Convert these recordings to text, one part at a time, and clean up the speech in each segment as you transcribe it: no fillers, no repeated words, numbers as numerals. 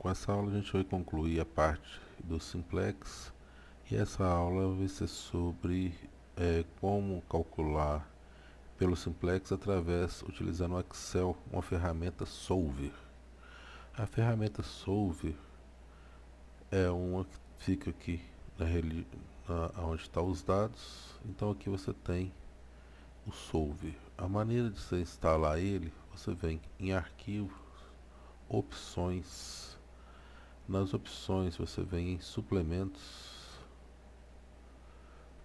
Com essa aula a gente vai concluir a parte do simplex e essa aula vai ser sobre como calcular pelo simplex utilizando o Excel, uma ferramenta Solver. A ferramenta Solver é uma que fica aqui onde estão os dados. Então aqui você tem o Solver. A maneira de você instalar ele, você vem em arquivos, opções. Nas opções você vem em suplementos.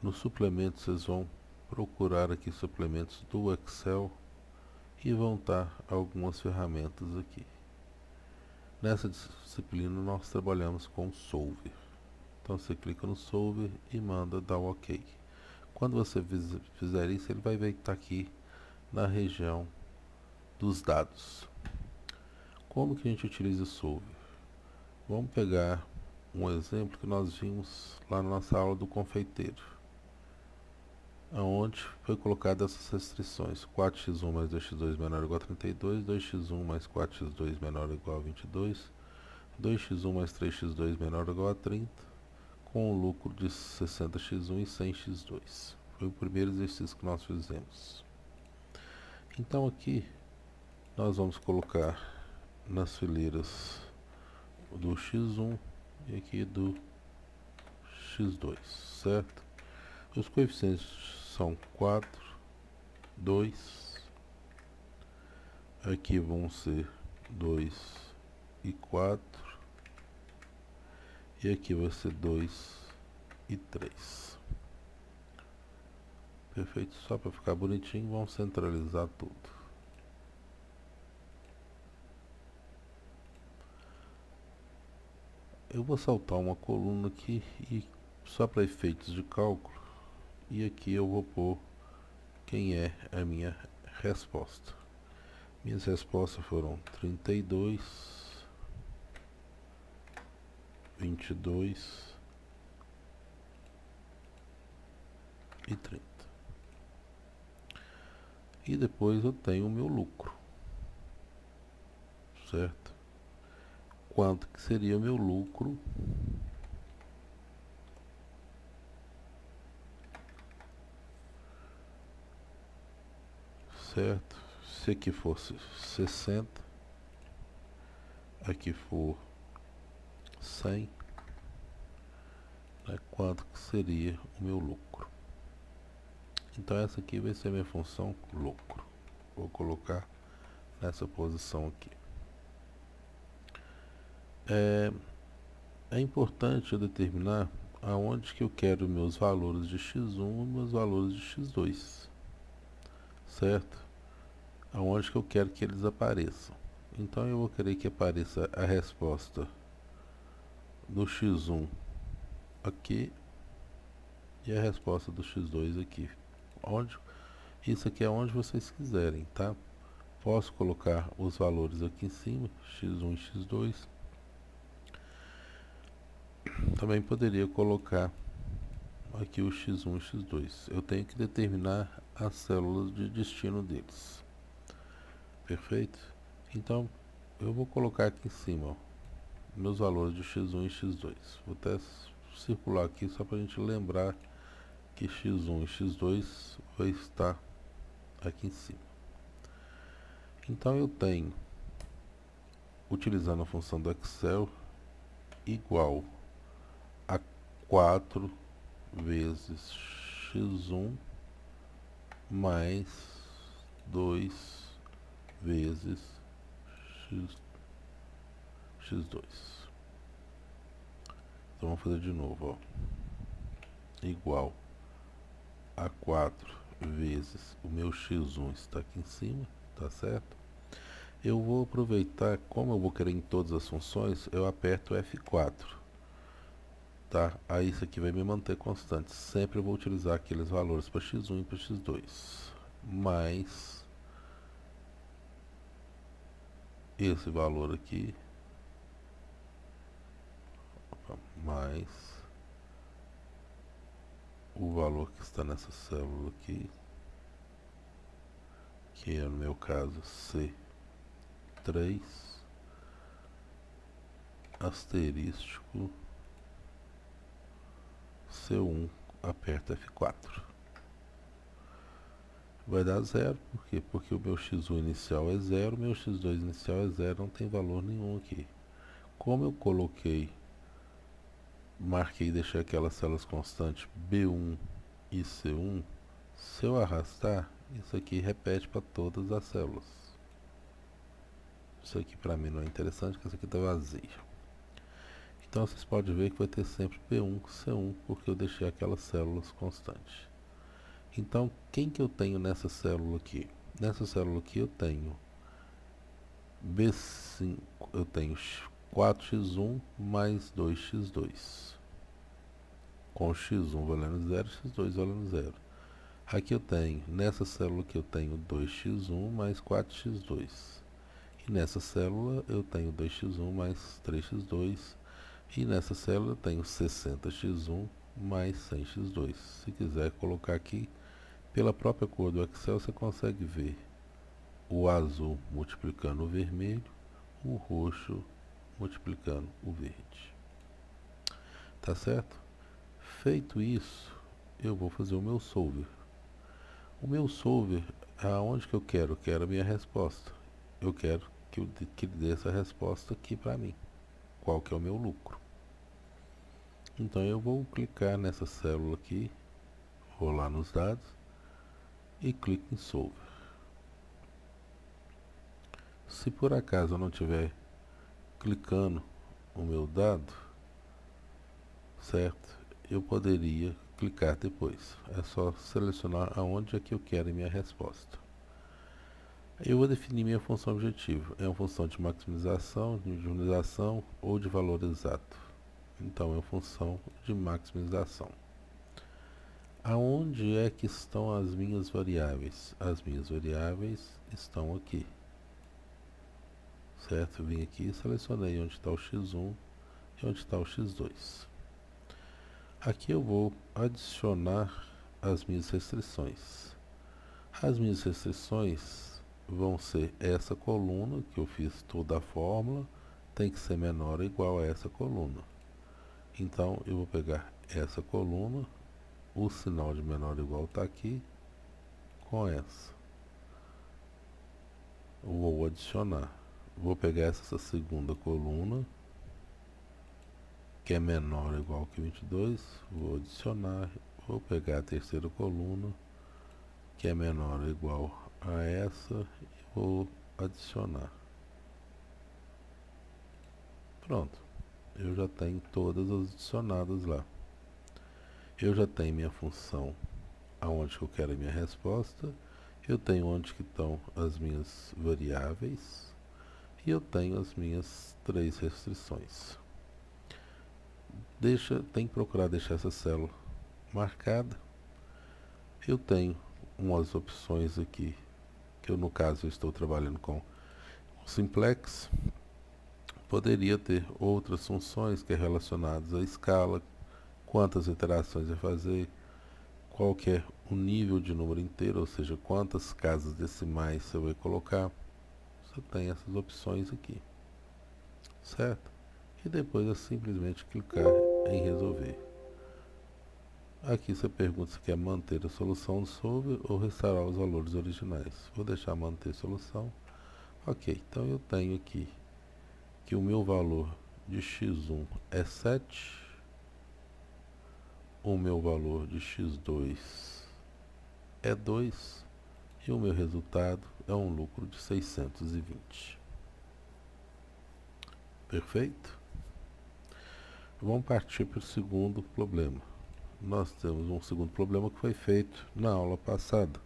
Nos suplementos vocês vão procurar aqui suplementos do Excel e vão estar algumas ferramentas aqui. Nessa disciplina nós trabalhamos com Solver. Então você clica no Solver e manda dar o OK. Quando você fizer isso, ele vai ver que está aqui na região dos dados. Como que a gente utiliza o Solver? Vamos pegar um exemplo que nós vimos lá na nossa aula do confeiteiro, onde foi colocado essas restrições: 4x1 mais 2x2 menor ou igual a 32, 2x1 mais 4x2 menor ou igual a 22, 2x1 mais 3x2 menor ou igual a 30, com um lucro de 60x1 e 100x2. Foi o primeiro exercício que nós fizemos. Então aqui nós vamos colocar nas fileiras do x1 e aqui do x2, certo? Os coeficientes são 4, 2, aqui vão ser 2 e 4, e aqui vai ser 2 e 3. Perfeito? Só para ficar bonitinho, vamos centralizar tudo. Eu vou saltar uma coluna aqui e só para efeitos de cálculo, e aqui eu vou pôr quem é a minha resposta. Minhas respostas foram 32, 22 e 30. E depois eu tenho o meu lucro, certo? Quanto que seria o meu lucro? Certo? Se aqui fosse 60, aqui for 100, né? Quanto que seria o meu lucro? Então essa aqui vai ser minha função lucro. Vou colocar nessa posição aqui. É importante eu determinar aonde que eu quero meus valores de x1 e meus valores de x2, certo? Aonde que eu quero que eles apareçam. Então eu vou querer que apareça a resposta do x1 aqui e a resposta do x2 aqui. Isso aqui é onde vocês quiserem, tá? Posso colocar os valores aqui em cima, x1 e x2. Também poderia colocar aqui o x1 e x2. Eu tenho que determinar as células de destino deles. Perfeito? Então, eu vou colocar aqui em cima, ó, meus valores de x1 e x2. Vou até circular aqui só para a gente lembrar que x1 e x2 vai estar aqui em cima. Então eu tenho, utilizando a função do Excel, igual a 4 vezes x1 mais 2 vezes x2. Então vamos fazer de novo, ó. Igual a 4 vezes o meu x1 está aqui em cima, tá certo? Eu vou aproveitar, como eu vou querer em todas as funções, eu aperto F4, tá? Aí isso aqui vai me manter constante. Sempre eu vou utilizar aqueles valores para x1 e para x2, mais esse valor aqui, mais o valor que está nessa célula aqui, que é no meu caso C3, asterístico C1, aperta F4. Vai dar zero, por quê? Porque o meu x1 inicial é zero, meu x2 inicial é zero, não tem valor nenhum aqui. Como eu marquei e deixei aquelas células constantes B1 e C1, se eu arrastar, isso aqui repete para todas as células. Isso aqui para mim não é interessante, porque isso aqui está vazio. Então vocês podem ver que vai ter sempre B1, C1, porque eu deixei aquelas células constantes. Então, quem que eu tenho nessa célula aqui? Nessa célula aqui eu tenho B5, eu tenho 4x1 mais 2x2, com x1 valendo 0, x2 valendo 0. Aqui eu tenho, nessa célula aqui eu tenho 2x1 mais 4x2. E nessa célula eu tenho 2x1 mais 3x2. E nessa célula eu tenho 60x1 mais 100x2. Se quiser colocar aqui, pela própria cor do Excel, você consegue ver o azul multiplicando o vermelho, o roxo multiplicando o verde. Tá certo? Feito isso, eu vou fazer o meu solver. O meu solver, aonde que eu quero? Eu quero a minha resposta. Eu quero que ele dê essa resposta aqui para mim. Qual que é o meu lucro? Então eu vou clicar nessa célula aqui, vou lá nos dados e clico em solver. Se por acaso eu não estiver clicando o meu dado, certo? Eu poderia clicar depois. É só selecionar aonde é que eu quero a minha resposta. Eu vou definir minha função objetivo. É uma função de maximização, de minimização ou de valor exato. Então é uma função de maximização. Aonde é que estão as minhas variáveis? As minhas variáveis estão aqui. Certo? Eu vim aqui e selecionei onde está o x1 e onde está o x2. Aqui eu vou adicionar as minhas restrições. As minhas restrições vão ser essa coluna, que eu fiz toda a fórmula, tem que ser menor ou igual a essa coluna. Então eu vou pegar essa coluna, o sinal de menor ou igual está aqui, com essa. Vou adicionar. Vou pegar essa segunda coluna, que é menor ou igual que 22, vou adicionar. Vou pegar a terceira coluna, que é menor ou igual a essa, e vou adicionar. Pronto, eu já tenho todas as adicionadas lá. Eu já tenho minha função aonde que eu quero a minha resposta, eu tenho onde que estão as minhas variáveis e eu tenho as minhas 3 restrições. Tem que procurar deixar essa célula marcada. Eu tenho umas opções aqui, que eu no caso eu estou trabalhando com o simplex. Poderia ter outras funções que é relacionadas à escala, quantas iterações vai fazer, qual que é o nível de número inteiro, ou seja, quantas casas decimais você vai colocar. Você tem essas opções aqui, certo? E depois é simplesmente clicar em resolver. Aqui você pergunta se quer manter a solução do solver ou restaurar os valores originais. Vou deixar manter solução. Ok, então eu tenho aqui que o meu valor de x1 é 7, o meu valor de x2 é 2 e o meu resultado é um lucro de 620. Perfeito? Vamos partir para o segundo problema. Nós temos um segundo problema que foi feito na aula passada,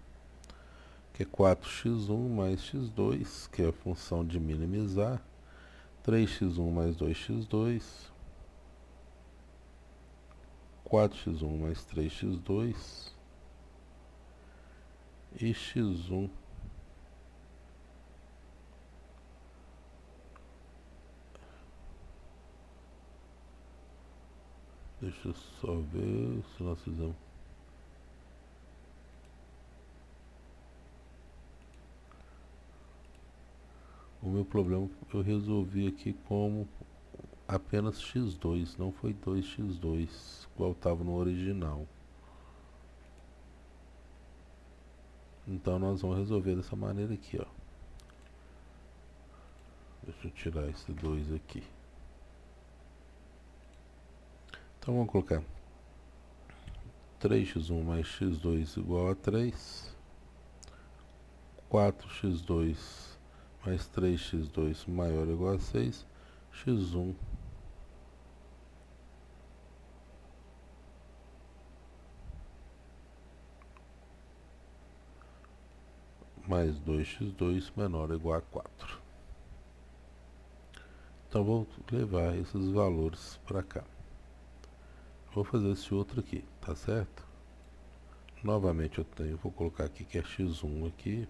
que é 4x1 mais x2, que é a função de minimizar, 3x1 mais 2x2, 4x1 mais 3x2 e x1 deixa eu só ver se nós fizemos. O meu problema eu resolvi aqui como apenas x2, não foi 2x2, igual estava no original. Então nós vamos resolver dessa maneira aqui, ó. Deixa eu tirar esse 2 aqui. Então vamos colocar 3x1 mais x2 igual a 3. 4x2 mais 3x2 maior ou igual a 6. x1 mais 2x2 menor ou igual a 4. Então vou levar esses valores para cá. Vou fazer esse outro aqui, tá certo? Novamente vou colocar aqui que é x1 aqui.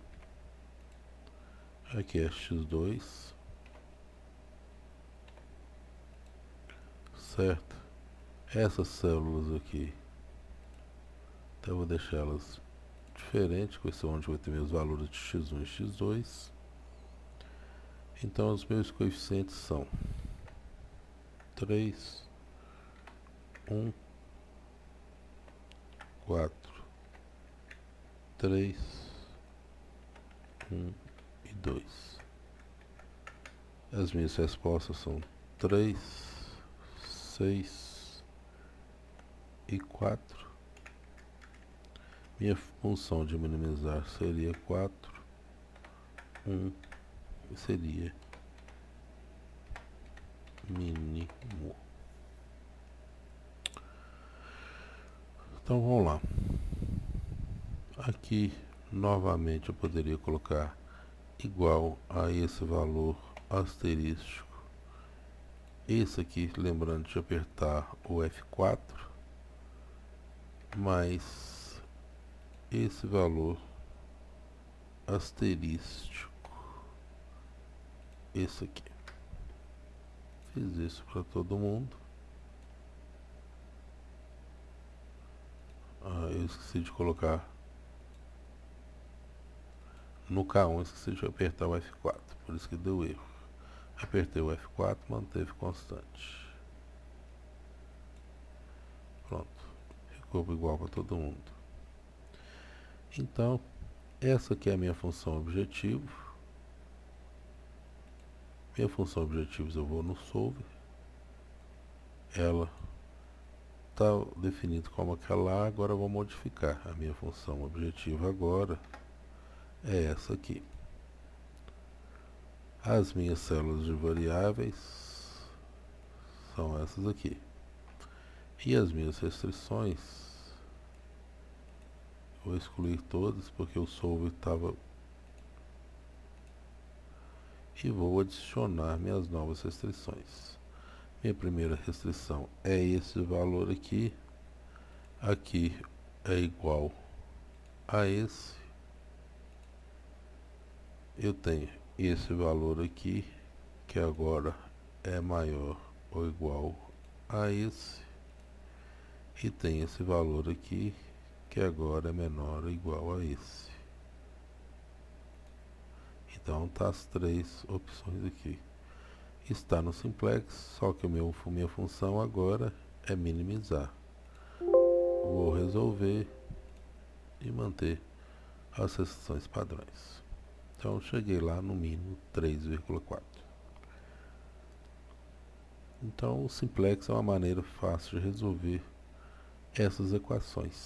Aqui é x2. Certo? Essas células aqui, então eu vou deixar elas diferentes, com esse onde vai ter meus valores de x1 e x2. Então os meus coeficientes são 3, 1, 4, 3, 1 e 2. As minhas respostas são 3, 6 e 4. Minha função de minimizar seria 4, 1 e seria mínimo. Então vamos lá. Aqui novamente eu poderia colocar igual a esse valor asterístico. Esse aqui, lembrando de apertar o F4, mais esse valor asterístico. Esse aqui. Fiz isso para todo mundo. Eu esqueci de colocar no K1, esqueci de apertar o F4, por isso que deu erro. Apertei o F4, manteve constante. Pronto, ficou igual para todo mundo. Então, essa aqui é a minha função objetivo. Minha função objetivos eu vou no solver. Ela está definida como aquela lá, agora eu vou modificar. A minha função objetiva agora é essa aqui. As minhas células de variáveis são essas aqui. E as minhas restrições, vou excluir todas porque o solver estava... E vou adicionar minhas novas restrições. Minha primeira restrição é esse valor aqui. Aqui é igual a esse. Eu tenho esse valor aqui, que agora é maior ou igual a esse. E tem esse valor aqui, que agora é menor ou igual a esse. Então tá as três opções aqui. Está no simplex, só que minha função agora é minimizar. Vou resolver e manter as restrições padrões. Então cheguei lá no mínimo 3,4. Então o simplex é uma maneira fácil de resolver essas equações.